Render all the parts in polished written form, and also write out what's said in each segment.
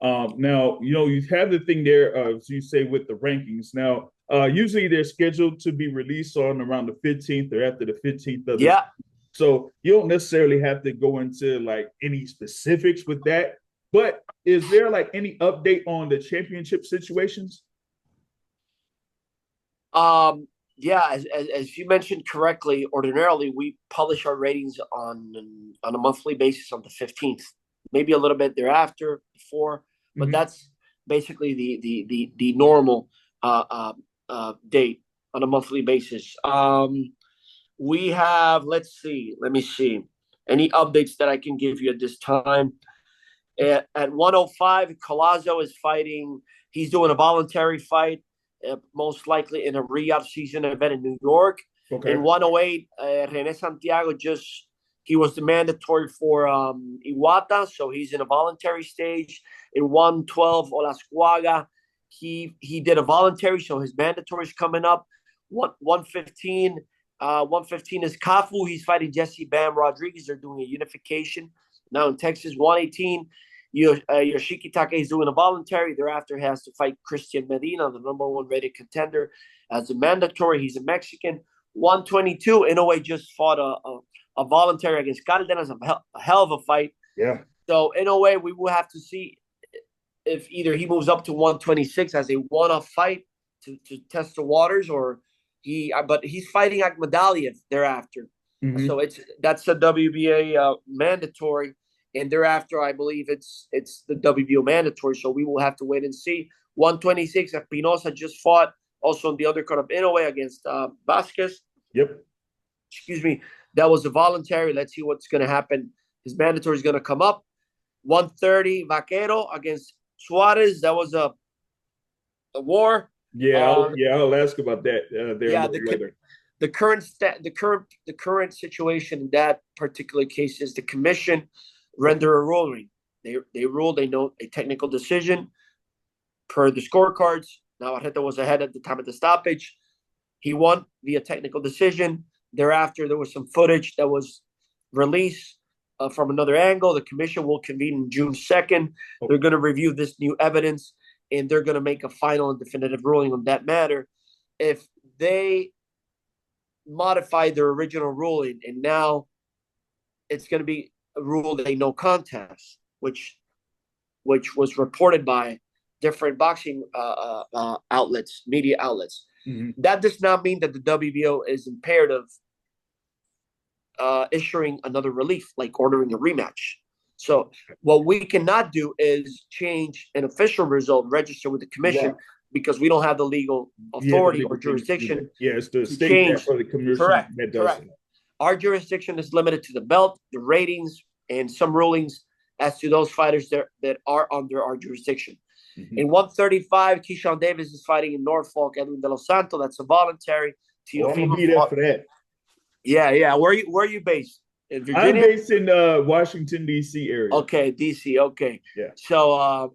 Now, you have the thing there, as you say, with the rankings. Now, usually they're scheduled to be released on around the 15th or after the 15th of this. Yeah. So you don't necessarily have to go into like any specifics with that. But is there like any update on the championship situations? Um, yeah, as you mentioned correctly, ordinarily we publish our ratings on a monthly basis on the 15th, maybe a little bit thereafter, before, but Mm-hmm. that's basically the normal date on a monthly basis. We have, let me see, any updates that I can give you at this time. At 105, Colazo is fighting. He's doing a voluntary fight, most likely in a re-up season event in New York. Okay. In 108, Rene Santiago he was the mandatory for Iwata, so he's in a voluntary stage. In 112, Olascuaga, he did a voluntary, so his mandatory is coming up. 115, 115 is Kafu. He's fighting Jesse Bam Rodriguez. They're doing a unification now in Texas. 118, Yoshiki Take is doing a voluntary. Thereafter, he has to fight Christian Medina, the number one rated contender, as a mandatory. He's a Mexican. 122, Inoue just fought a voluntary against Cardenas, a hell of a fight. Yeah. So, in a way, we will have to see if either he moves up to 126 as a one-off fight to test the waters, or but he's fighting Akhmadaliev thereafter. Mm-hmm. So that's a WBA mandatory, and thereafter I believe it's the WBO mandatory. So we will have to wait and see. 126, Espinosa just fought also on the undercard of Inoue against Vasquez. Yep. Excuse me. That was a voluntary. Let's see what's going to happen. His mandatory is going to come up. 130, Vaquero against Suarez. That was a war. Yeah. I'll ask about that there a Yeah, little later. The current situation in that particular case is the commission render a ruling. They ruled they know a technical decision per the scorecards. Navarrete was ahead at the time of the stoppage. He won via technical decision. Thereafter, there was some footage that was released from another angle. The commission will convene on June 2nd. They're going to review this new evidence, and they're going to make a final and definitive ruling on that matter. If they modify their original ruling, and now it's going to be a rule that no contest, which was reported by different boxing outlets, media outlets. Mm-hmm. That does not mean that the WBO is impaired of issuing another relief, like ordering a rematch. So what we cannot do is change an official result registered with the commission, Right. because we don't have the legal authority or jurisdiction Yeah, it's the to state that change. for the commission Correct, that does correct. it. Our jurisdiction is limited to the belt, the ratings, and some rulings as to those fighters that are under our jurisdiction. Mm-hmm. In 135, Keyshawn Davis is fighting in Norfolk, Edwin De Los Santos. That's a voluntary. Oh, I'm gonna be there for that. Yeah, yeah. Where are you based? In I'm Virginia? based in Washington D.C. area. Okay, DC. Okay. Yeah. So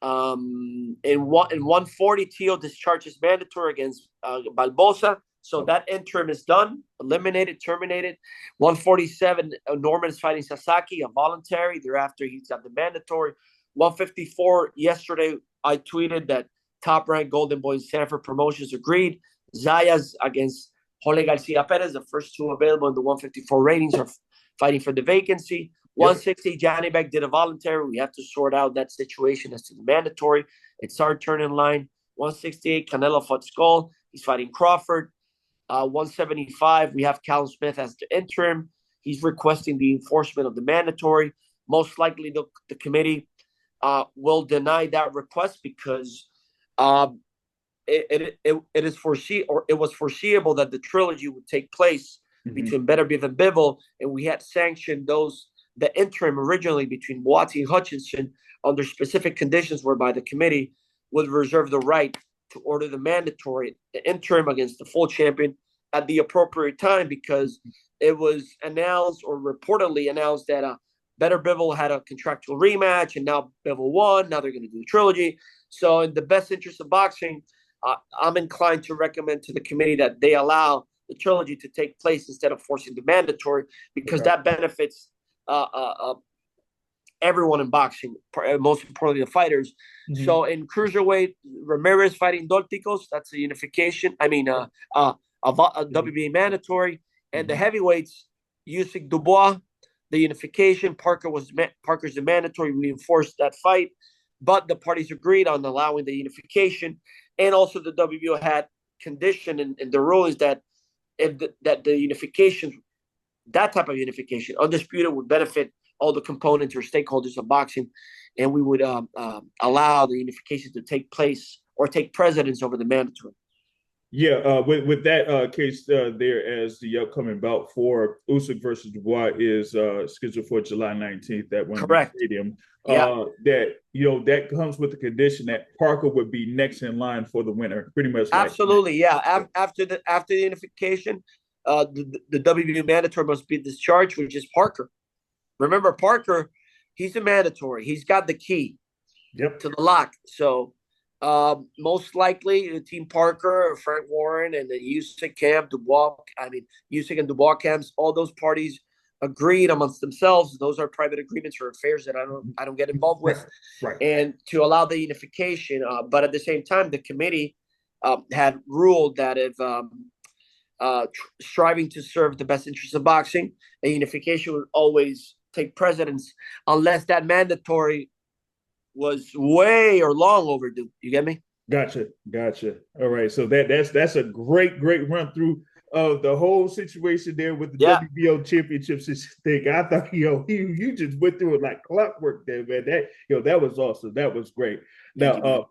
in 140, Tio discharges mandatory against Barbosa. So that interim is done, eliminated, terminated. 147, Norman is fighting Sasaki, a voluntary. Thereafter, he's got the mandatory. 154, yesterday I tweeted that Top Rank Golden Boy and Sanford Promotions agreed. Zayas against Jorge Garcia Perez, the first two available in the 154 ratings, are fighting for the vacancy. 160, Johnny Beck did a voluntary. We have to sort out that situation as to the mandatory. It's our turn in line. 168, Canelo fought Skull. He's fighting Crawford. 175, we have Callum Smith as the interim. He's requesting the enforcement of the mandatory. Most likely, the committee will deny that request because it was foreseeable that the trilogy would take place between Beterbiev and Bivol, and we had sanctioned the interim originally between Boati and Hutchinson under specific conditions whereby the committee would reserve the right to order the mandatory, the interim against the full champion at the appropriate time, because it was announced or reportedly announced that Better Bivol had a contractual rematch, and now Bivol won. Now they're going to do the trilogy. So in the best interest of boxing, I'm inclined to recommend to the committee that they allow the trilogy to take place instead of forcing the mandatory, because that benefits everyone in boxing, most importantly the fighters. Mm-hmm. So in cruiserweight, Ramirez fighting Dolticos, that's a unification. I mean, a WBA mandatory, and the heavyweights, Usyk Dubois, the unification. Parker's the mandatory. We enforced that fight, but the parties agreed on allowing the unification, and also the WBO had condition in the rulings that if the unification, that type of unification, undisputed, would benefit all the components or stakeholders of boxing, and we would allow the unification to take place or take precedence over the mandatory. Yeah, with that case there, as the upcoming bout for Usyk versus Dubois is scheduled for July 19th at Wembley Stadium. Yeah. That that comes with the condition that Parker would be next in line for the winner, pretty much. Absolutely, yeah. After the unification, the WBO mandatory must be discharged, which is Parker. Remember, Parker, he's a mandatory. He's got the key to the lock. So most likely, Team Parker, Frank Warren, and the Usyk camp, Dubois. I mean, Usyk and Dubois camps. All those parties agreed amongst themselves. Those are private agreements or affairs that I don't get involved with. Right. And to allow the unification, but at the same time, the committee had ruled that if striving to serve the best interests of boxing, a unification would always take precedence unless that mandatory was way or long overdue. You get me? Gotcha. All right. So that's a great run through of the whole situation there with the WBO championships thing. I thought, you just went through it like clockwork there, man. That was awesome. That was great. Now,